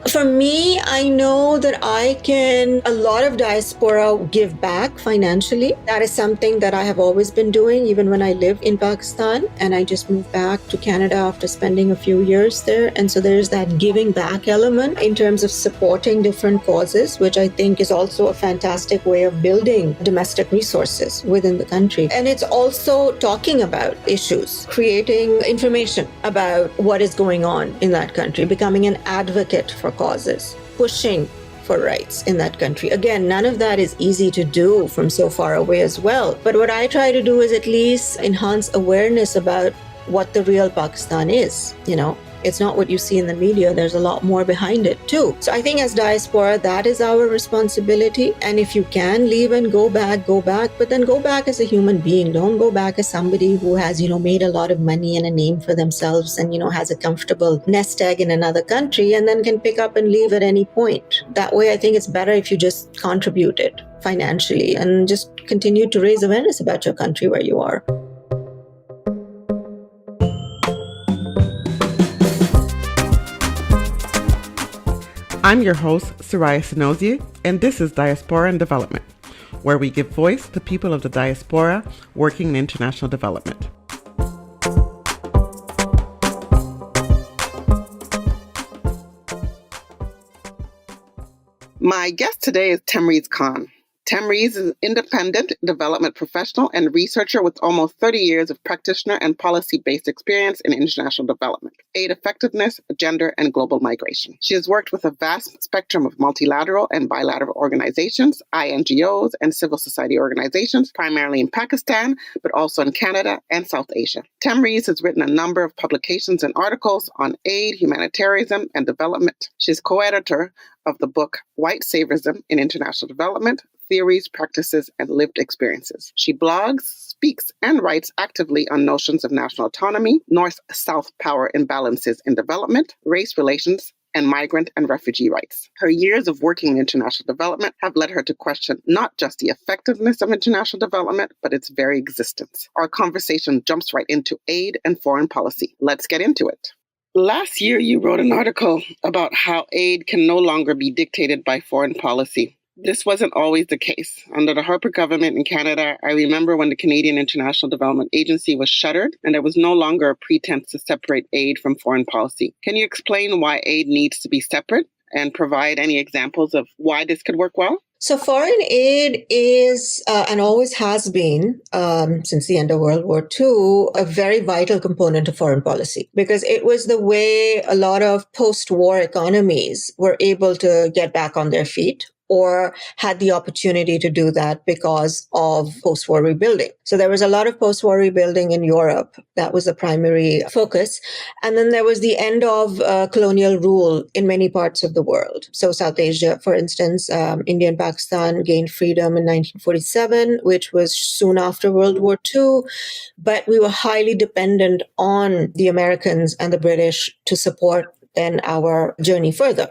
For me, I know that a lot of diaspora give back financially. That is something that I have always been doing, even when I lived in Pakistan. And I just moved back to Canada after spending a few years there. And so there's that giving back element in terms of supporting different causes, which I think is also a fantastic way of building domestic resources within the country. And it's also talking about issues, creating information about what is going on in that country, becoming an advocate for causes, pushing for rights in that country. Again, none of that is easy to do from so far away as well. But what I try to do is at least enhance awareness about what the real Pakistan is, It's not what you see in the media. There's a lot more behind it too. So I think as diaspora, that is our responsibility. And if you can leave and go back, but then go back as a human being. Don't go back as somebody who has, made a lot of money and a name for themselves and, has a comfortable nest egg in another country and then can pick up and leave at any point. That way, I think it's better if you just contribute it financially and just continue to raise awareness about your country where you are. I'm your host, Soraya Sinozie, and this is Diaspora and Development, where we give voice to people of the diaspora working in international development. My guest today is Themrise Khan. Themrise is an independent development professional and researcher with almost 30 years of practitioner and policy-based experience in international development, aid effectiveness, gender, and global migration. She has worked with a vast spectrum of multilateral and bilateral organizations, INGOs, and civil society organizations, primarily in Pakistan, but also in Canada and South Asia. Themrise has written a number of publications and articles on aid, humanitarianism, and development. She's co-editor of the book White Saviorism in International Development, Theories, Practices, and Lived Experiences. She blogs, speaks, and writes actively on notions of national autonomy, North-South power imbalances in development, race relations, and migrant and refugee rights. Her years of working in international development have led her to question not just the effectiveness of international development, but its very existence. Our conversation jumps right into aid and foreign policy. Let's get into it. Last year, you wrote an article about how aid can no longer be dictated by foreign policy. This wasn't always the case. Under the Harper government in Canada, I remember when the Canadian International Development Agency was shuttered and there was no longer a pretense to separate aid from foreign policy. Can you explain why aid needs to be separate and provide any examples of why this could work well? So foreign aid is, and always has been, since the end of World War II, a very vital component of foreign policy because it was the way a lot of post-war economies were able to get back on their feet or had the opportunity to do that because of post-war rebuilding. So there was a lot of post-war rebuilding in Europe. That was the primary focus. And then there was the end of colonial rule in many parts of the world. So South Asia, for instance, India and Pakistan gained freedom in 1947, which was soon after World War II. But we were highly dependent on the Americans and the British to support then our journey further.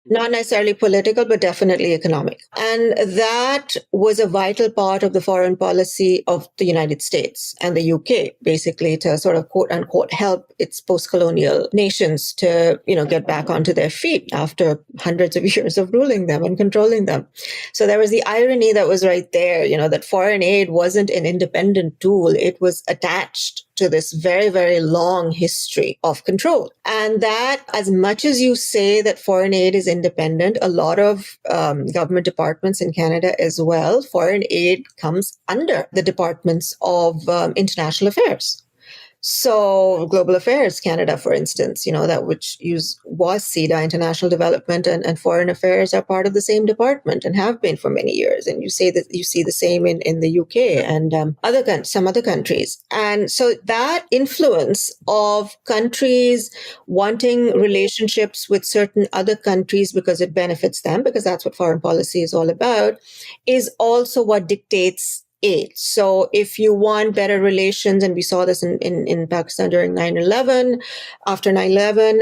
Not necessarily political, but definitely economic. And that was a vital part of the foreign policy of the United States and the UK, basically to sort of quote unquote help its post-colonial nations to, get back onto their feet after hundreds of years of ruling them and controlling them. So there was the irony that was right there, that foreign aid wasn't an independent tool. It was attached to this very, very long history of control. And that, as much as you say that foreign aid is independent, a lot of government departments in Canada as well, foreign aid comes under the departments of international affairs. So global affairs, Canada, for instance, that which was CEDA, international development, and foreign affairs are part of the same department and have been for many years. And you say that you see the same in the UK and some other countries. And so that influence of countries wanting relationships with certain other countries because it benefits them, because that's what foreign policy is all about, is also what dictates aid. So if you want better relations, and we saw this in Pakistan during 9/11, after 9/11,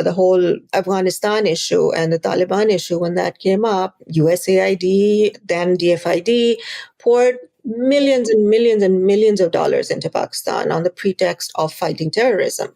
the whole Afghanistan issue and the Taliban issue, when that came up, USAID, then DFID, poured millions and millions and millions of dollars into Pakistan on the pretext of fighting terrorism.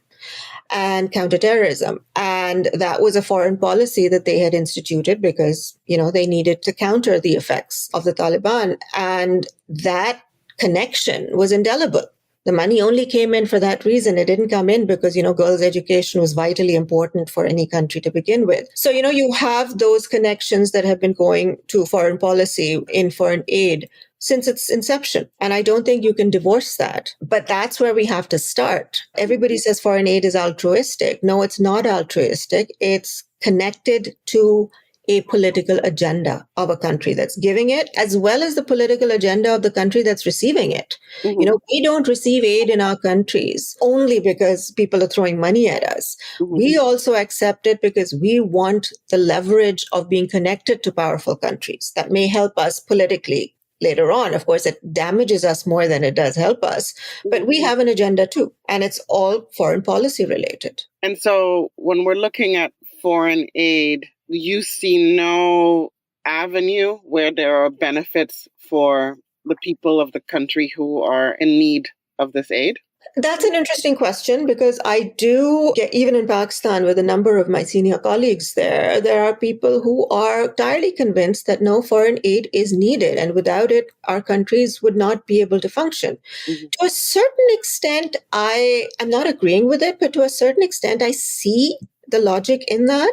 and counterterrorism. And that was a foreign policy that they had instituted because, they needed to counter the effects of the Taliban. And that connection was indelible. The money only came in for that reason. It didn't come in because, girls' education was vitally important for any country to begin with. So, you have those connections that have been going to foreign policy in foreign aid since its inception. And I don't think you can divorce that. But that's where we have to start. Everybody says foreign aid is altruistic. No, it's not altruistic. It's connected to a political agenda of a country that's giving it, as well as the political agenda of the country that's receiving it. We don't receive aid in our countries only because people are throwing money at us. We also accept it because we want the leverage of being connected to powerful countries that may help us politically later on. Of course, it damages us more than it does help us, but we have an agenda too, and it's all foreign policy related. And so when we're looking at foreign aid, you see no avenue where there are benefits for the people of the country who are in need of this aid? That's an interesting question because I do get, even in Pakistan, with a number of my senior colleagues there are people who are entirely convinced that no foreign aid is needed. And without it, our countries would not be able to function. To a certain extent, I'm not agreeing with it, but to a certain extent, I see the logic in that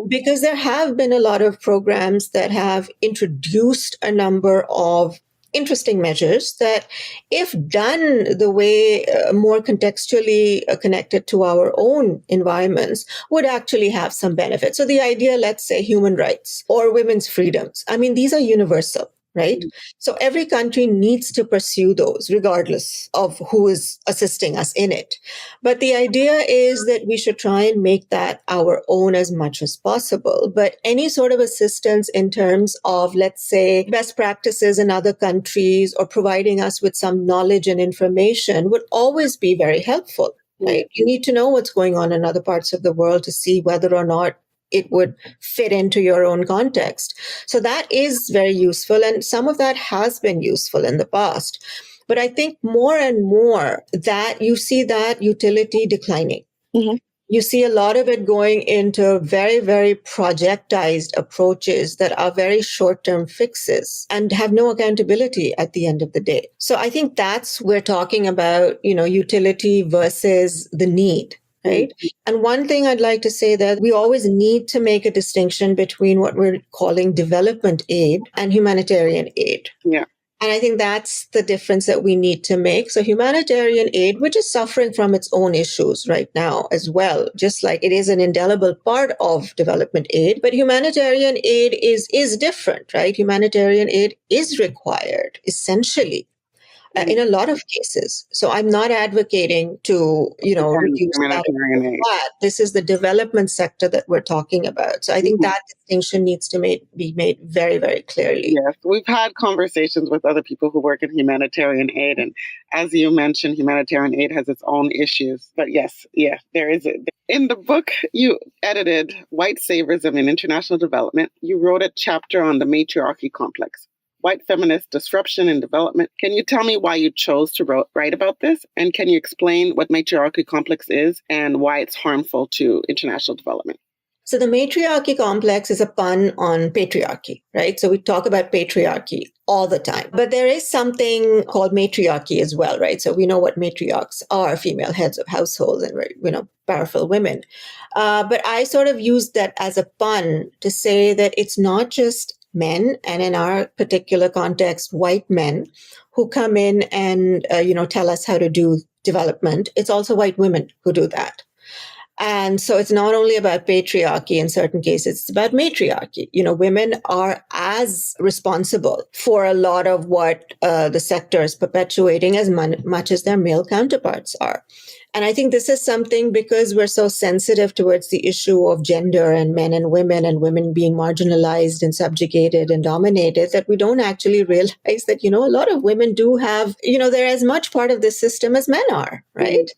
because there have been a lot of programs that have introduced a number of interesting measures that, if done the way more contextually connected to our own environments, would actually have some benefit. So the idea, let's say, human rights or women's freedoms, these are universal. Right? So every country needs to pursue those regardless of who is assisting us in it. But the idea is that we should try and make that our own as much as possible. But any sort of assistance in terms of, let's say, best practices in other countries or providing us with some knowledge and information would always be very helpful. Right? You need to know what's going on in other parts of the world to see whether or not it would fit into your own context. So that is very useful. And some of that has been useful in the past. But I think more and more that you see that utility declining. You see a lot of it going into very, very projectized approaches that are very short-term fixes and have no accountability at the end of the day. So I think that's, we're talking about, utility versus the need. Right. And one thing I'd like to say that we always need to make a distinction between what we're calling development aid and humanitarian aid. Yeah. And I think that's the difference that we need to make. So humanitarian aid, which is suffering from its own issues right now as well, just like it is an indelible part of development aid, but humanitarian aid is different, right? Humanitarian aid is required essentially in a lot of cases. So I'm not advocating to, reduce that. This is the development sector that we're talking about. So I think that distinction needs to be made very, very clearly. Yes, we've had conversations with other people who work in humanitarian aid. And as you mentioned, humanitarian aid has its own issues. But there is. In the book you edited, White Saviorism in International Development, you wrote a chapter on the matriarchy complex. White feminist disruption and development. Can you tell me why you chose to write about this? And can you explain what matriarchy complex is and why it's harmful to international development? So the matriarchy complex is a pun on patriarchy, right? So we talk about patriarchy all the time, but there is something called matriarchy as well, right? So we know what matriarchs are, female heads of households and, powerful women. But I sort of used that as a pun to say that it's not just men, and in our particular context, white men who come in and, tell us how to do development. It's also white women who do that. And so it's not only about patriarchy in certain cases, it's about matriarchy. Women are as responsible for a lot of what the sector is perpetuating as much as their male counterparts are. And I think this is something because we're so sensitive towards the issue of gender and women being marginalized and subjugated and dominated that we don't actually realize that, a lot of women do have, they're as much part of this system as men are, right?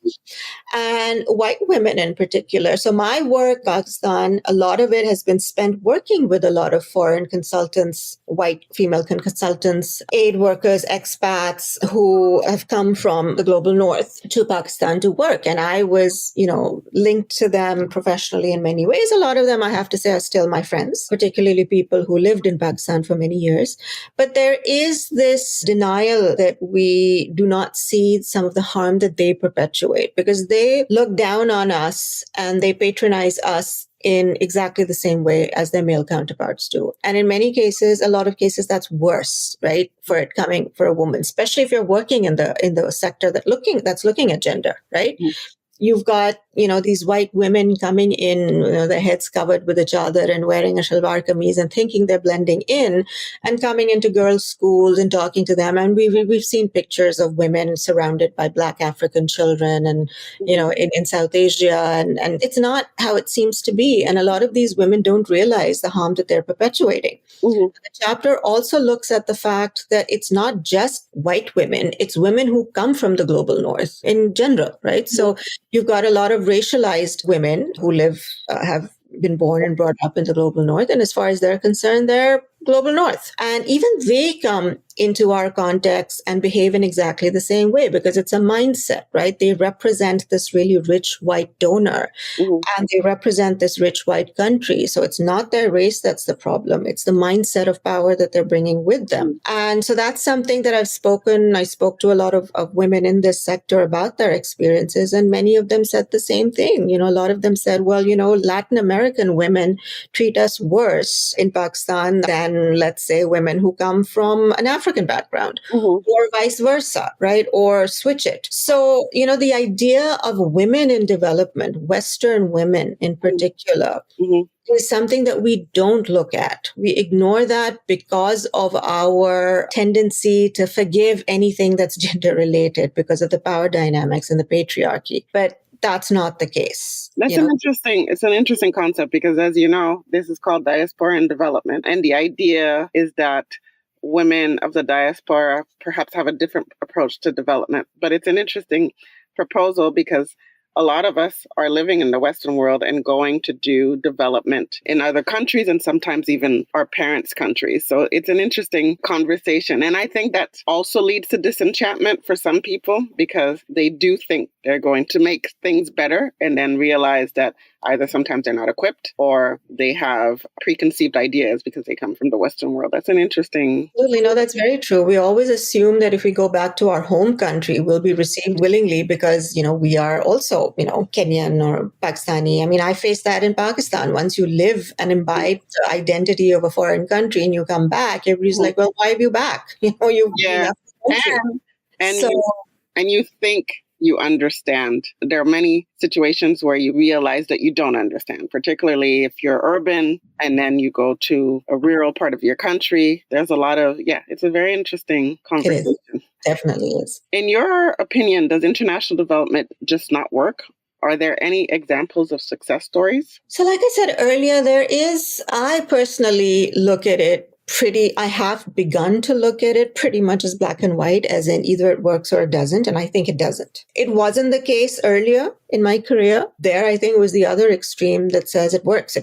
And white women in particular. So my work, Pakistan, a lot of it has been spent working with a lot of foreign consultants, white female consultants, aid workers, expats who have come from the global north to Pakistan to work work. And I was, linked to them professionally in many ways. A lot of them, I have to say, are still my friends, particularly people who lived in Pakistan for many years. But there is this denial that we do not see some of the harm that they perpetuate, because they look down on us and they patronize us in exactly the same way as their male counterparts do. And in many cases, a lot of cases, that's worse, right? For it coming for a woman, especially if you're working in the sector that's looking at gender, right? Mm-hmm. You've got, these white women coming in, their heads covered with a chadar and wearing a shalwar kameez and thinking they're blending in, and coming into girls' schools and talking to them. And we've seen pictures of women surrounded by Black African children and, in South Asia. And it's not how it seems to be. And a lot of these women don't realize the harm that they're perpetuating. Mm-hmm. The chapter also looks at the fact that it's not just white women, it's women who come from the global north in general, right? Mm-hmm. So you've got a lot of racialized women who have been born and brought up in the global north. And as far as they're concerned, they're global north. And even they come into our context and behave in exactly the same way, because it's a mindset, right? They represent this really rich white donor, mm-hmm. and they represent this rich white country. So it's not their race that's the problem. It's the mindset of power that they're bringing with them. And so that's something that I spoke to a lot of women in this sector about their experiences. And many of them said the same thing. A lot of them said, well, Latin American women treat us worse in Pakistan than, let's say, women who come from an African background, mm-hmm. or vice versa, right? Or switch it. So, the idea of women in development, Western women in particular, mm-hmm. is something that we don't look at. We ignore that because of our tendency to forgive anything that's gender related because of the power dynamics and the patriarchy. But that's not the case. It's an interesting concept, because, as you know, this is called diaspora and development. And the idea is that women of the diaspora perhaps have a different approach to development. But it's an interesting proposal, because a lot of us are living in the Western world and going to do development in other countries, and sometimes even our parents' countries. So it's an interesting conversation. And I think that also leads to disenchantment for some people, because they do think they're going to make things better and then realize that either sometimes they're not equipped or they have preconceived ideas because they come from the Western world. That's an interesting... Absolutely. No, that's very true. We always assume that if we go back to our home country, we'll be received willingly because, we are also, Kenyan or Pakistani. I mean, I faced that in Pakistan. Once you live and imbibe the identity of a foreign country and you come back, everybody's like, well, why are you back? You left the country. And you think you understand. There are many situations where you realize that you don't understand, particularly if you're urban and then you go to a rural part of your country. There's a lot of, it's a very interesting conversation. It is. Definitely is. In your opinion, does international development just not work? Are there any examples of success stories? So like I said earlier, I personally look at it I have begun to look at it pretty much as black and white, as in either it works or it doesn't. And I think it doesn't. It wasn't the case earlier in my career. There, I think it was the other extreme that says it works,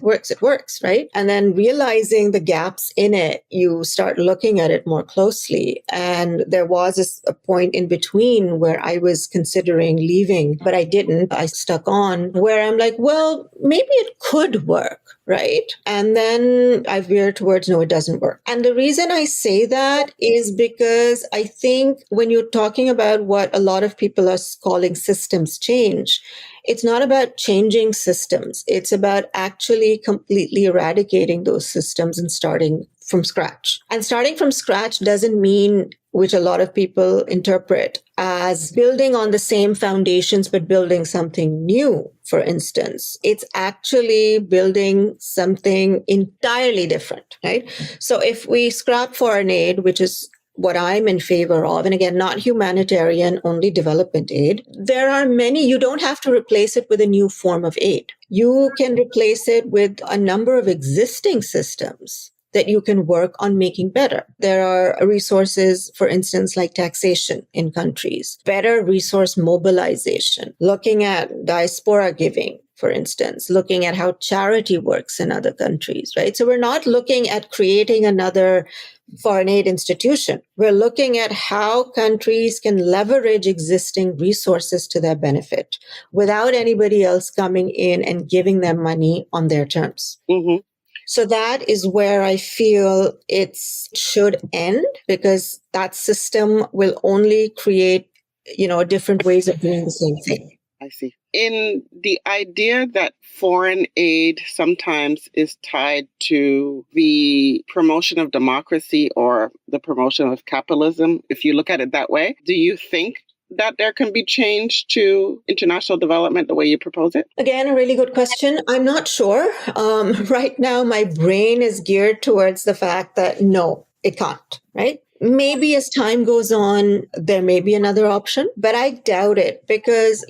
right? And then realizing the gaps in it, you start looking at it more closely. And there was a point in between where I was considering leaving, but I didn't. I stuck on, where I'm like, well, maybe it could work. Right. And then I veer towards, no, it doesn't work. And the reason I say that is because I think when you're talking about what a lot of people are calling systems change, it's not about changing systems. It's about actually completely eradicating those systems and starting from scratch. And starting from scratch doesn't mean, which a lot of people interpret as building on the same foundations, but building something new, for instance. It's actually building something entirely different, right? So if we scrap foreign aid, which is what I'm in favor of, and again, not humanitarian, only development aid, there are many, you don't have to replace it with a new form of aid. You can replace it with a number of existing systems that you can work on making better. There are resources, for instance, like taxation in countries, better resource mobilization, looking at diaspora giving, for instance, looking at how charity works in other countries, right? So we're not looking at creating another foreign aid institution. We're looking at how countries can leverage existing resources to their benefit without anybody else coming in and giving them money on their terms. Mm-hmm. So that is where I feel it should end, because that system will only create, different ways of doing the same thing. I see. In the idea that foreign aid sometimes is tied to the promotion of democracy or the promotion of capitalism, if you look at it that way, do you think that there can be change to international development the way you propose it? Again, a really good question. I'm not sure. Right now, my brain is geared towards the fact that no, it can't, right? Maybe as time goes on, there may be another option, but I doubt it because,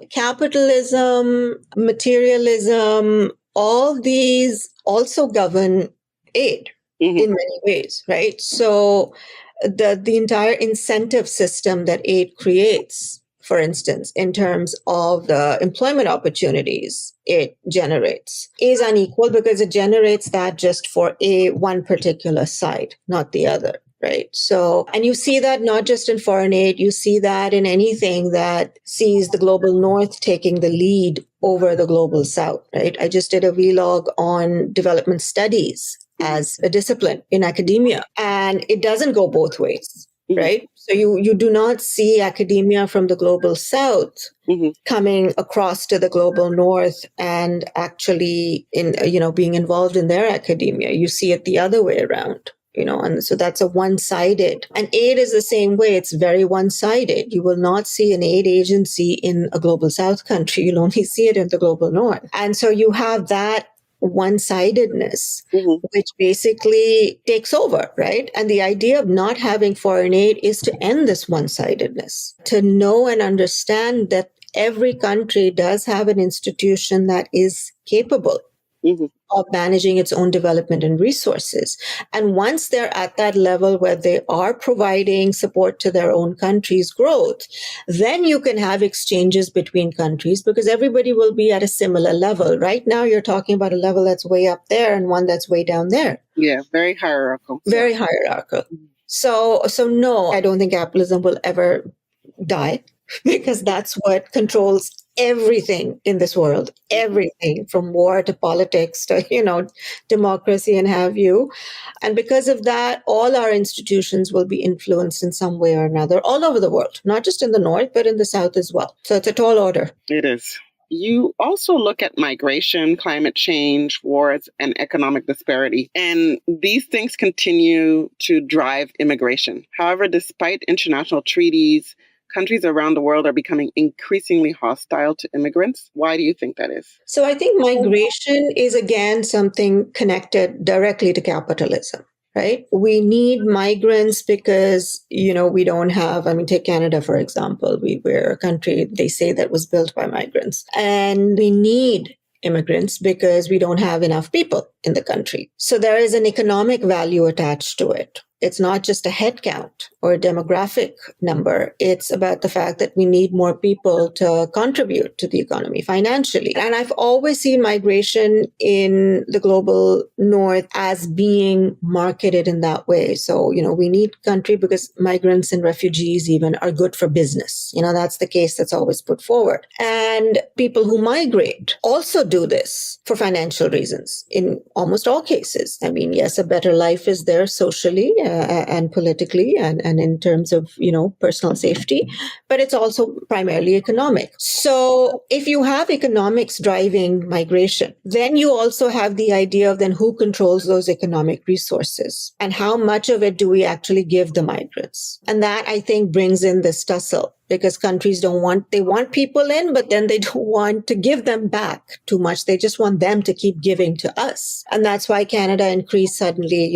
capitalism, materialism, all these also govern aid in many ways, right? So the entire incentive system that aid creates, for instance, in terms of the employment opportunities it generates, is unequal because it generates that just for one particular side, not the other. Right. So, and you see that not just in foreign aid, you see that in anything that sees the global north taking the lead over the global south, right? I just did a vlog on development studies as a discipline in academia, and it doesn't go both ways, right? So you do not see academia from the global south coming across to the global north and actually being involved in their academia. You see it the other way around. And so that's a one-sided. And aid is the same way. It's very one-sided. You will not see an aid agency in a global south country. You'll only see it in the global north. And so you have that one-sidedness, which basically takes over, right? And the idea of not having foreign aid is to end this one-sidedness, to know and understand that every country does have an institution that is capable of managing its own development and resources. And once they're at that level where they are providing support to their own country's growth, then you can have exchanges between countries because everybody will be at a similar level. Right now, you're talking about a level that's way up there and one that's way down there. Yeah, very hierarchical. Very hierarchical. So no, I don't think capitalism will ever die because that's what controls everything in this world, everything from war to politics to, democracy and have you. And because of that, all our institutions will be influenced in some way or another all over the world, not just in the North, but in the South as well. So it's a tall order. It is. You also look at migration, climate change, wars, and economic disparity. And these things continue to drive immigration. However, despite international treaties, countries around the world are becoming increasingly hostile to immigrants. Why do you think that is? So I think migration is, again, something connected directly to capitalism, right? We need migrants because, we don't have, take Canada, for example. We're a country, they say, that was built by migrants. And we need immigrants because we don't have enough people in the country. So there is an economic value attached to it. It's not just a head count or a demographic number. It's about the fact that we need more people to contribute to the economy financially. And I've always seen migration in the global north as being marketed in that way. So, we need country because migrants and refugees even are good for business. That's the case that's always put forward. And people who migrate also do this for financial reasons in almost all cases. Yes, a better life is there socially and politically and in terms of, personal safety, but it's also primarily economic. So if you have economics driving migration, then you also have the idea of then who controls those economic resources and how much of it do we actually give the migrants? And that, I think, brings in this tussle. Because countries they want people in, but then they don't want to give them back too much. They just want them to keep giving to us. And that's why Canada increased suddenly,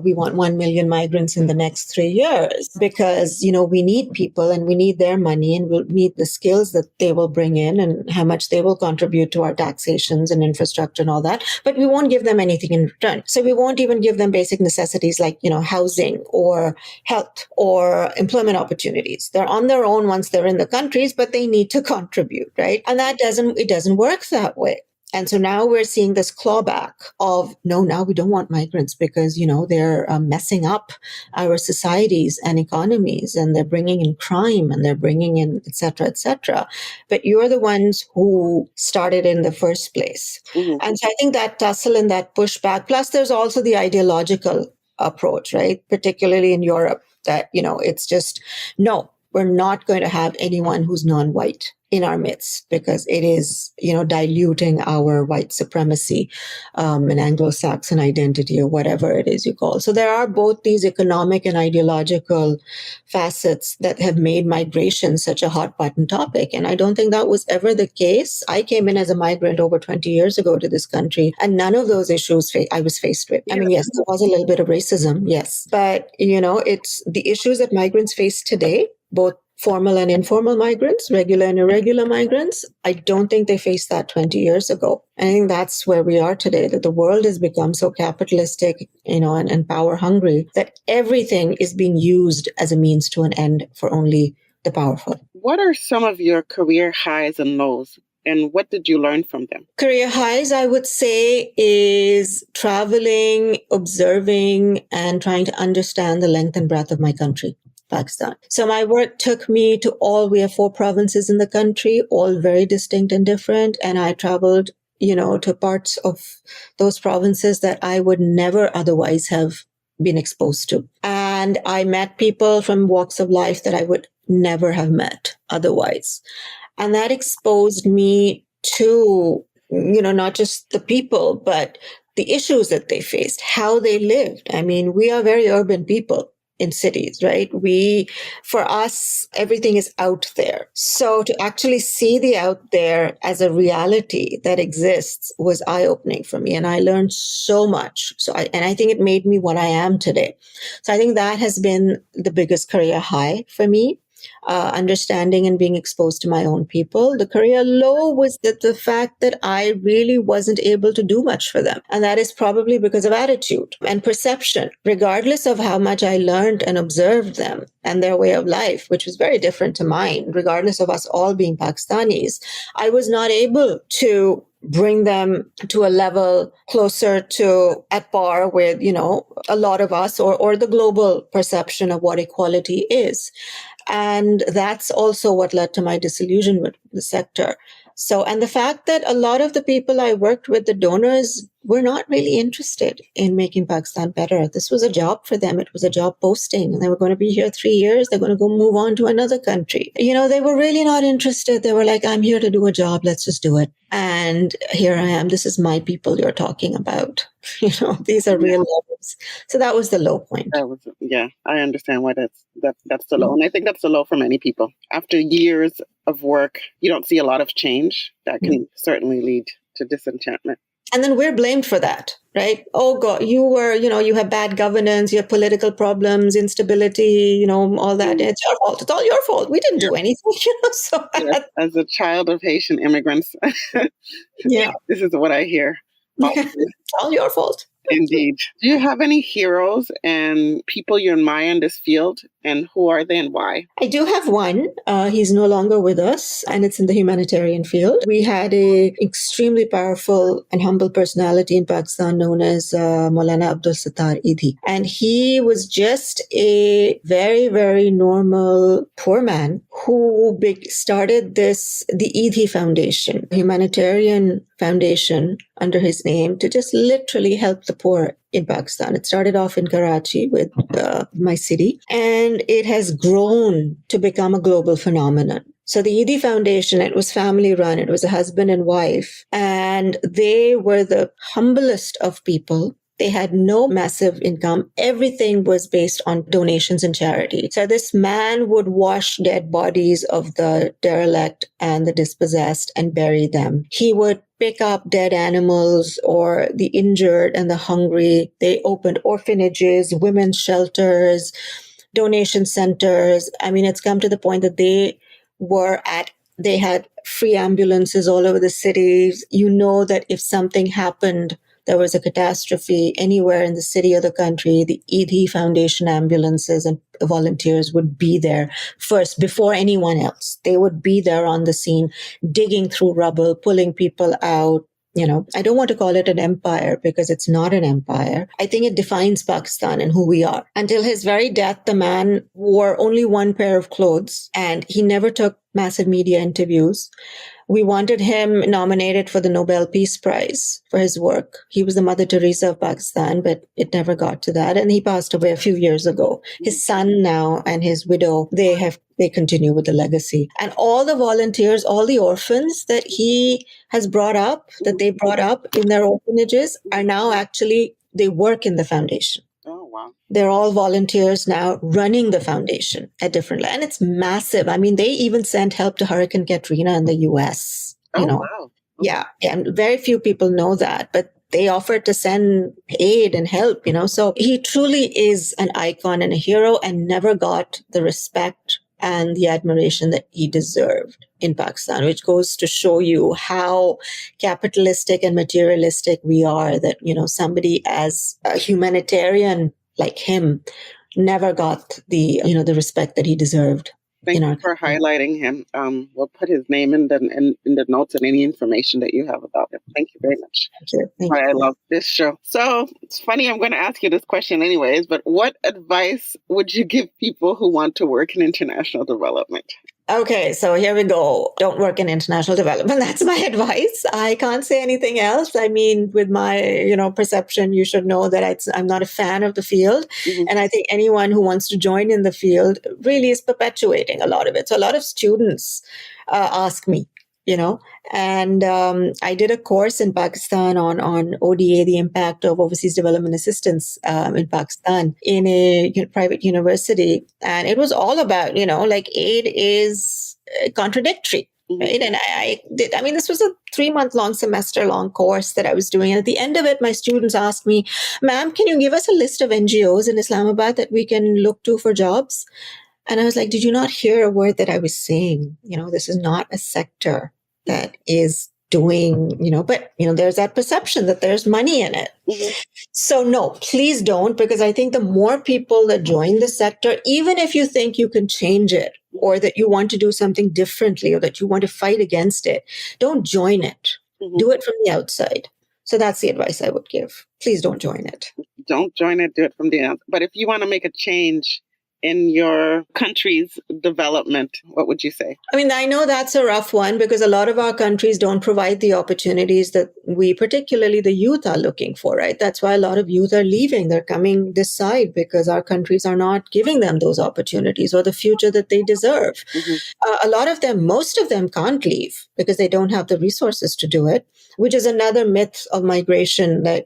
we want 1 million migrants in the next 3 years because, we need people and we need their money and we'll need the skills that they will bring in and how much they will contribute to our taxations and infrastructure and all that. But we won't give them anything in return. So we won't even give them basic necessities like, housing or health or employment opportunities. They're on their own own once they're in the countries, but they need to contribute, right? And it doesn't work that way. And so now we're seeing this clawback of, no, now we don't want migrants because, they're messing up our societies and economies, and they're bringing in crime, and they're bringing in et cetera, et cetera. But you're the ones who started in the first place. Mhm. And so I think that tussle and that pushback, plus there's also the ideological approach, right? Particularly in Europe, that, it's just, no, we're not going to have anyone who's non-white in our midst because it is, diluting our white supremacy, and Anglo-Saxon identity, or whatever it is you call. So there are both these economic and ideological facets that have made migration such a hot button topic. And I don't think that was ever the case. I came in as a migrant over 20 years ago to this country, and none of those issues I was faced with. I mean, yes, there was a little bit of racism, yes. But, it's the issues that migrants face today, both formal and informal migrants, regular and irregular migrants. I don't think they faced that 20 years ago. I think that's where we are today, that the world has become so capitalistic, and power hungry, that everything is being used as a means to an end for only the powerful. What are some of your career highs and lows, and what did you learn from them? Career highs, I would say, is traveling, observing, and trying to understand the length and breadth of my country, Pakistan. So my work took me to we have 4 provinces in the country, all very distinct and different. And I traveled, to parts of those provinces that I would never otherwise have been exposed to. And I met people from walks of life that I would never have met otherwise. And that exposed me to, not just the people, but the issues that they faced, how they lived. I mean, we are very urban people in cities, right? For us, everything is out there. So to actually see the out there as a reality that exists was eye-opening for me. And I learned so much. And I think it made me what I am today. So I think that has been the biggest career high for me. Understanding and being exposed to my own people. The career low was the fact that I really wasn't able to do much for them. And that is probably because of attitude and perception, regardless of how much I learned and observed them and their way of life, which was very different to mine, regardless of us all being Pakistanis. I was not able to bring them to a level closer to at par with, a lot of us or the global perception of what equality is. And that's also what led to my disillusionment with the sector. So, and the fact that a lot of the people I worked with, the donors, were not really interested in making Pakistan better. This was a job for them. It was a job posting, and they were going to be here 3 years. They're going to go move on to another country. They were really not interested. They were like, I'm here to do a job. Let's just do it. And here I am. This is my people you're talking about. These are real levels. So that was the low point. I understand why that's the low. And I think that's the low for many people. After years of work, you don't see a lot of change. That can certainly lead to disenchantment. And then we're blamed for that, right? Oh God, you have bad governance, you have political problems, instability, all that. It's your fault. It's all your fault. We didn't do anything, So as a child of Haitian immigrants, this is what I hear. It's all your fault. Indeed. Do you have any heroes and people you admire in this field, and who are they and why? I do have one. He's no longer with us, and it's in the humanitarian field. We had a extremely powerful and humble personality in Pakistan known as Maulana Abdul Sattar Idi. And he was just a very, very normal poor man who started the Idi Foundation, humanitarian foundation under his name, to just literally help the poor in Pakistan. It started off in Karachi with my city, and it has grown to become a global phenomenon. So the Idi Foundation, it was family run. It was a husband and wife, and they were the humblest of people. They had no massive income. Everything was based on donations and charity. So this man would wash dead bodies of the derelict and the dispossessed and bury them. He would pick up dead animals or the injured and the hungry. They opened orphanages, women's shelters, donation centers. I mean, it's come to the point that they had free ambulances all over the cities. That if something happened there was a catastrophe anywhere in the city or the country, the ED Foundation ambulances and volunteers would be there first before anyone else. They would be there on the scene, digging through rubble, pulling people out. I don't want to call it an empire because it's not an empire. I think it defines Pakistan and who we are. Until his very death, the man wore only one pair of clothes and he never took massive media interviews. We wanted him nominated for the Nobel Peace Prize for his work. He was the Mother Teresa of Pakistan, but it never got to that. And he passed away a few years ago. His son now and his widow, they continue with the legacy. And all the volunteers, all the orphans that he has brought up, that they brought up in their orphanages, are now actually, they work in the foundation. Oh, wow. They're all volunteers now running the foundation at different levels. And it's massive. I mean, they even sent help to Hurricane Katrina in the US. Wow. Yeah. And very few people know that, but they offered to send aid and help, So he truly is an icon and a hero and never got the respect and the admiration that he deserved in Pakistan, which goes to show you how capitalistic and materialistic we are, that, somebody as a humanitarian like him never got the respect that he deserved. Thank you for highlighting him. We'll put his name in the notes and any information that you have about him. Thank you very much. Thank you. I love this show. So it's funny, I'm going to ask you this question anyways, but what advice would you give people who want to work in international development? Okay, so here we go. Don't work in international development. That's my advice. I can't say anything else. I mean, with my, perception, you should know that I'm not a fan of the field. Mm-hmm. And I think anyone who wants to join in the field really is perpetuating a lot of it. So a lot of students ask me, and I did a course in Pakistan on ODA, the impact of overseas development assistance in Pakistan in a private university. And it was all about, aid is contradictory. Right. And I did, this was a 3-month-long semester-long course that I was doing. And at the end of it, my students asked me, ma'am, can you give us a list of NGOs in Islamabad that we can look to for jobs? And I was like, did you not hear a word that I was saying? This is not a sector that is doing, but, there's that perception that there's money in it. Mm-hmm. So no, please don't, because I think the more people that join the sector, even if you think you can change it or that you want to do something differently or that you want to fight against it, don't join it. Mm-hmm. Do it from the outside. So that's the advice I would give. Please don't join it. Don't join it. Do it from the outside. But if you want to make a change in your country's development, what would you say? I know that's a rough one because a lot of our countries don't provide the opportunities that we, particularly the youth, are looking for, right? That's why a lot of youth are leaving. They're coming this side because our countries are not giving them those opportunities or the future that they deserve. Mm-hmm. A lot of them, most of them can't leave because they don't have the resources to do it, which is another myth of migration that,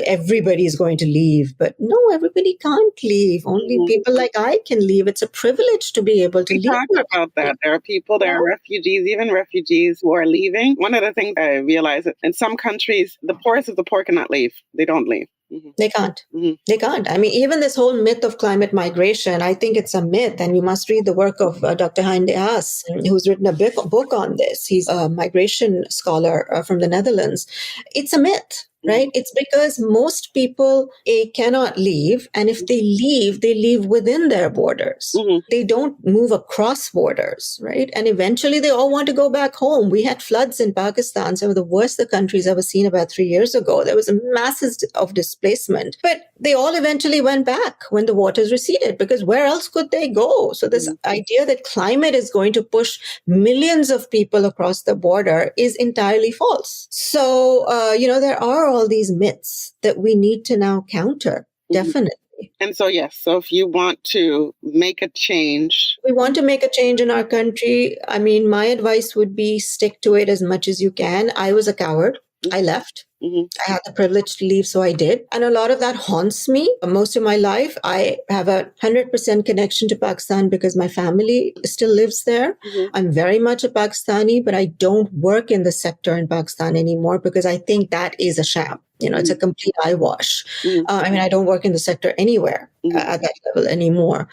everybody's going to leave. But no, everybody can't leave. Only mm-hmm. people like I can leave. It's a privilege to be able to leave. Talk about that. There are people, there are refugees, even refugees who are leaving. One of the things I realize that in some countries, the poorest of the poor cannot leave. They don't leave. Mm-hmm. They can't. Mm-hmm. They can't. Even this whole myth of climate migration, I think it's a myth. And you must read the work of Dr. Hein de Haas, who's written a book on this. He's a migration scholar from the Netherlands. It's a myth. Right? It's because most people cannot leave. And if they leave within their borders. Mm-hmm. They don't move across borders, right? And eventually they all want to go back home. We had floods in Pakistan, some of the worst the country's ever seen about 3 years ago. There was a masses of displacement. But they all eventually went back when the waters receded because where else could they go? So this idea that climate is going to push millions of people across the border is entirely false. So, there are all these myths that we need to now counter, definitely. And so, yes, so if you want to make a change. We want to make a change in our country. My advice would be stick to it as much as you can. I was a coward. I left. Mm-hmm. I had the privilege to leave, so I did. And a lot of that haunts me. Most of my life, I have a 100% connection to Pakistan because my family still lives there. Mm-hmm. I'm very much a Pakistani, but I don't work in the sector in Pakistan anymore because I think that is a sham. It's a complete eyewash. I don't work in the sector anywhere at that level anymore.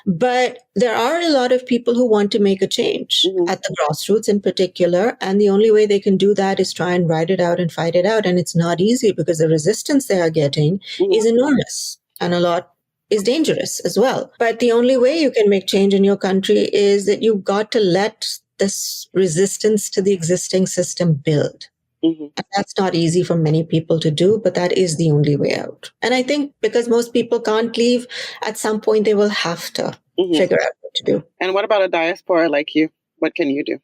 But there are a lot of people who want to make a change at the grassroots in particular. And the only way they can do that is try and ride it out and fight it out. And it's not easy because the resistance they are getting is enormous, and a lot is dangerous as well. But the only way you can make change in your country is that you've got to let this resistance to the existing system build. And that's not easy for many people to do, but that is the only way out. And I think because most people can't leave, at some point they will have to figure out what to do. And what about a diaspora like you? What can you do?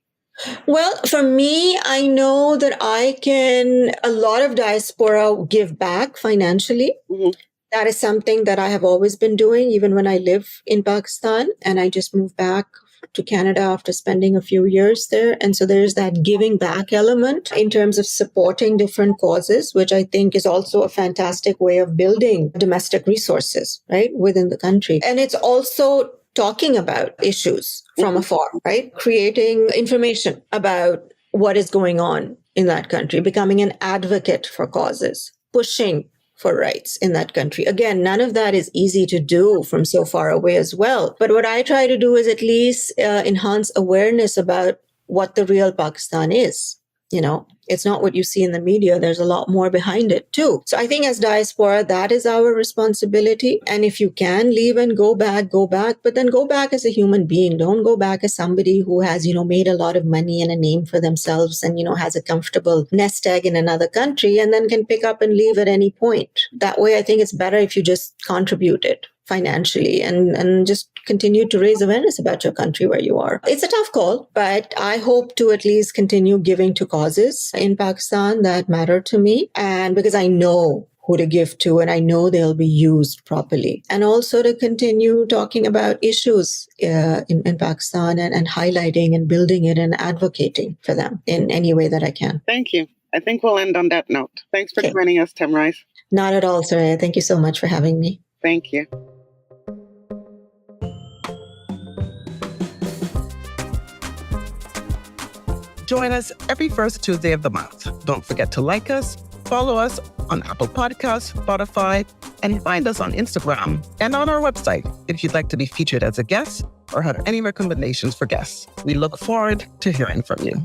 Well, for me, I know that a lot of diaspora give back financially. That is something that I have always been doing, even when I live in Pakistan. And I just moved back to Canada after spending a few years there. And so there's that giving back element in terms of supporting different causes, which I think is also a fantastic way of building domestic resources, right, within the country. And it's also talking about issues from afar, right? Creating information about what is going on in that country, becoming an advocate for causes, pushing for rights in that country. Again, none of that is easy to do from so far away as well. But what I try to do is at least enhance awareness about what the real Pakistan is. It's not what you see in the media. There's a lot more behind it too. So I think as diaspora, that is our responsibility. And if you can leave and go back, but then go back as a human being. Don't go back as somebody who has, made a lot of money and a name for themselves and, has a comfortable nest egg in another country and then can pick up and leave at any point. That way, I think it's better if you just contribute it financially and just continue to raise awareness about your country where you are. It's a tough call, but I hope to at least continue giving to causes in Pakistan that matter to me. And because I know who to give to and I know they'll be used properly. And also to continue talking about issues in Pakistan and highlighting and building it and advocating for them in any way that I can. Thank you. I think we'll end on that note. Thanks for joining us, Themrise. Not at all, Soraya. Thank you so much for having me. Thank you. Join us every first Tuesday of the month. Don't forget to like us, follow us on Apple Podcasts, Spotify, and find us on Instagram and on our website if you'd like to be featured as a guest or have any recommendations for guests. We look forward to hearing from you.